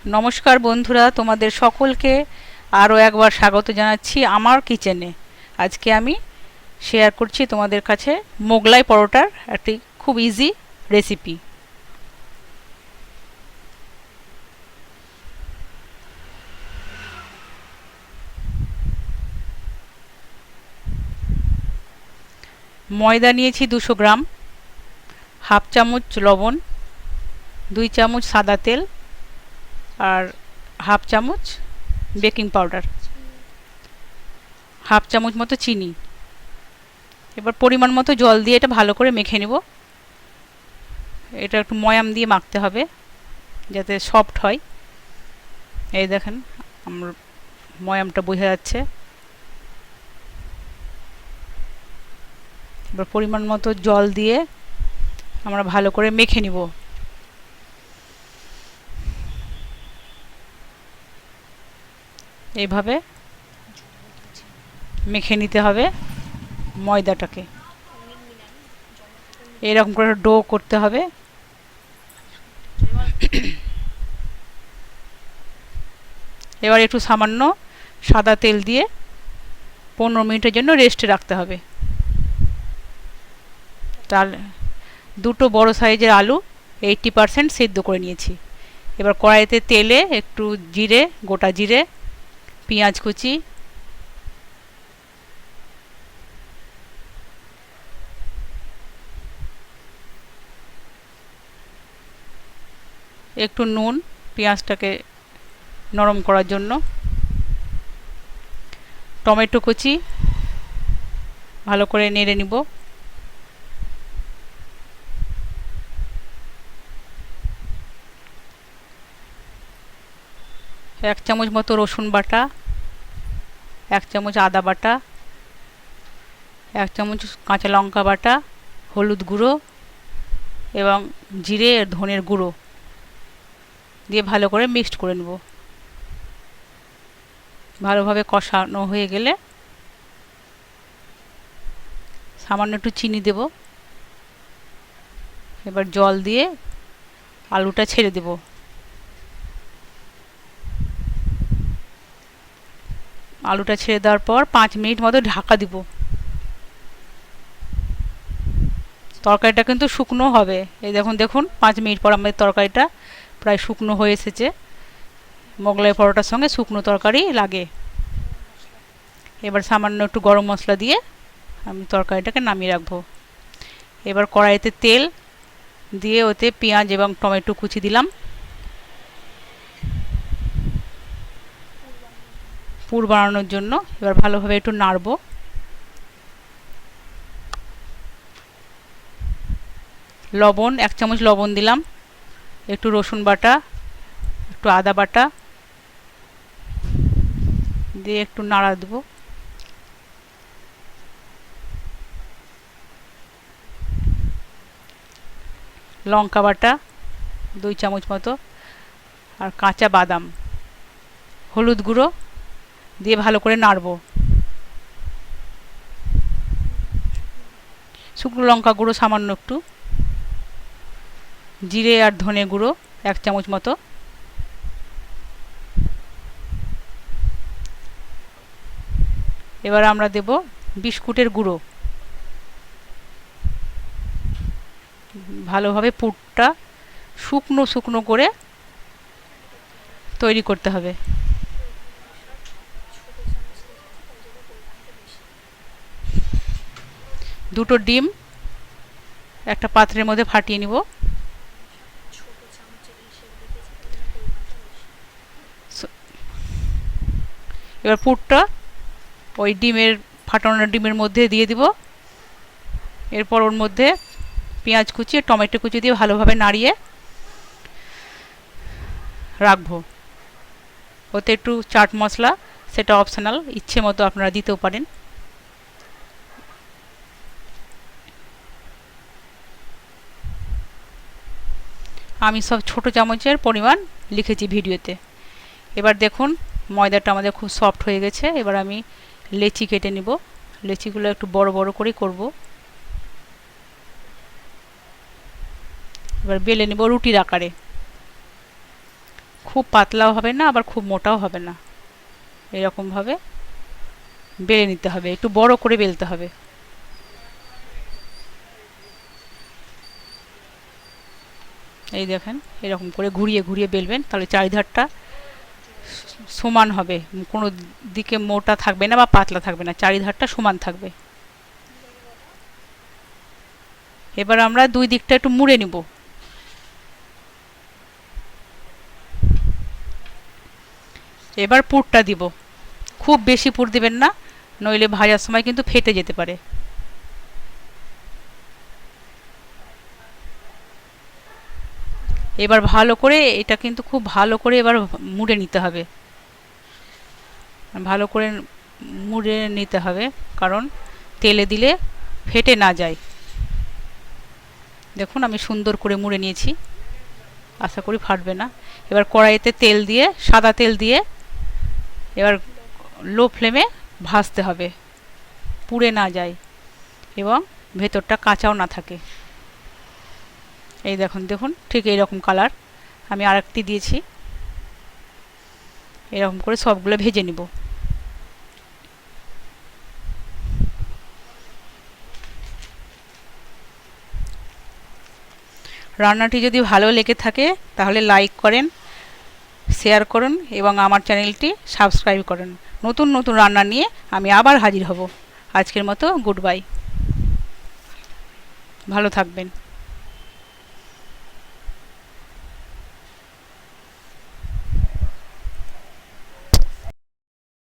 নমস্কার বন্ধুরা, তোমাদের সকলকে আরও একবার স্বাগত জানাচ্ছি আমার কিচেনে। আজকে আমি শেয়ার করছি তোমাদের কাছে মোগলাই পরোটার একটি খুব ইজি রেসিপি। ময়দা নিয়েছি 200 গ্রাম, হাফ চামচ লবণ, 2 চামচ সাদা তেল আর হাফ চামচ বেকিং পাউডার, হাফ চামচ মতো চিনি। এবার পরিমাণ মতো জল দিয়ে এটা ভালো করে মেখে নেব। এটা একটু ময়াম দিয়ে মাখতে হবে যাতে সফট হয়। এই দেখেন আমার ময়ামটা বোঝা যাচ্ছে। এবার পরিমাণ মতো জল দিয়ে আমরা ভালো করে মেখে নিব। এইভাবে মেখে নিতে হবে ময়দাটাকে, এরকম করে ডো করতে হবে। এবার একটু সামান্য সাদা তেল দিয়ে 15 মিনিটের জন্য রেস্টে রাখতে হবে। তাহলে দুটো বড় সাইজের আলু 80% সেদ্ধ করে নিয়েছি। এবার কড়াইতে তেলে একটু জিরে, গোটা জিরে, পেঁয়াজ কুচি, একটু নুন পেঁয়াজটাকে নরম করার জন্য, টমেটো কুচি ভালো করে নেড়ে নিব। এক চামচ মতো রসুন বাটা, 1 চামচ আদা বাটা, 1 চামচ কাঁচা লঙ্কা বাটা, হলুদ গুঁড়ো এবং জিরে আর ধনের গুঁড়ো দিয়ে ভালো করে মিক্সড করে নেব। ভালোভাবে কষানো হয়ে গেলে সামান্য একটু চিনি দেব। এবার জল দিয়ে আলুটা ছেড়ে দেব। আলুটা ছেড়ে দেওয়ার পর 5 মিনিট মতো ঢাকা দিব। তরকারিটা কিন্তু শুকনো হবে। এই দেখুন 5 মিনিট পর আমাদের তরকারিটা প্রায় শুকনো হয়ে এসেছে। মোগলাই পরোটার সঙ্গে শুকনো তরকারি লাগে। এবার সামান্য একটু গরম মশলা দিয়ে আমি তরকারিটাকে নামিয়ে রাখবো। এবার কড়াইতে তেল দিয়ে ওতে পেঁয়াজ এবং টমেটো কুচি দিলাম। পুর বানানোর জন্য এবার ভালোভাবে একটু নাড়বো। লবণ 1 চামচ লবণ দিলাম, একটু রসুন বাটা, একটু আদা বাটা দিয়ে একটু নাড়া দেবো। লঙ্কা বাটা 2 চামচ মতো আর কাঁচা বাদাম, হলুদ গুঁড়ো দিয়ে ভালো করে নাড়বো। শুকনো লঙ্কা গুঁড়ো সামান্য একটু, জিরে আর ধনে গুঁড়ো 1 চামচ মতো, এবার আমরা দেব বিস্কুটের গুঁড়ো। ভালোভাবে পুরটা শুকনো শুকনো করে তৈরি করতে হবে। দুটো ডিম একটা পাত্রের মধ্যে ফাটিয়ে নিব। এবার পুরটা ওই ফাটানো ডিমের মধ্যে দিয়ে দিব। এরপর ওর মধ্যে পেঁয়াজ কুচি টমেটো কুচি দিয়ে ভালোভাবে নাড়িয়ে রাখবো। ওতে একটু চাট মশলা, সেটা অপশনাল, ইচ্ছে মতো আপনারা দিতেও পারেন। আমি সব ছোট চামচের পরিমাণ লিখেছি ভিডিওতে। এবার দেখুন ময়দাটা আমাদের খুব সফট হয়ে গেছে। এবার আমি লেচি কেটে নিব। লেচিগুলো একটু বড় বড় করে করব। এবার বেলে নেব রুটির আকারে। খুব পাতলাও হবে না আবার খুব মোটাও হবে না, এরকমভাবে বেলে নিতে হবে, একটু বড় করে বেলতে হবে। এই দেখেন এরকম করে ঘুরিয়ে ঘুরিয়ে বেলবেন, তাহলে চারিধারটা সমান হবে, কোনো দিকে মোটা থাকবে না বা পাতলা থাকবে না, চারিধারটা সমান থাকবে। এবার আমরা দুই দিকটা একটু মুড়ে নিব। এবার পুরটা দিব, খুব বেশি পুর দিবেন না, নইলে ভাজার সময় কিন্তু ফেটে যেতে পারে। এবার ভালো করে এটা কিন্তু খুব ভালো করে এবার মুড়ে নিতে হবে, ভালো করে মুড়ে নিতে হবে, কারণ তেলে দিলে ফেটে না যায়। দেখুন আমি সুন্দর করে মুড়ে নিয়েছি, আশা করি ফাটবে না। এবার কড়াইতে তেল দিয়ে, সাদা তেল দিয়ে এবার লো ফ্লেমে ভাজতে হবে, পুড়ে না যায় এবং ভেতরটা কাঁচাও না থাকে। এই দেখুন দেখুন ঠিক এইরকম কালার। আমি আরেকটি দিয়েছি, এরকম করে সবগুলো ভেজে নিব। রান্নাটি যদি ভালো লেগে থাকে তাহলে লাইক করেন, শেয়ার করুন এবং আমার চ্যানেলটি সাবস্ক্রাইব করুন। নতুন নতুন রান্না নিয়ে আমি আবার হাজির হব। আজকের মতো গুড বাই, ভালো থাকবেন।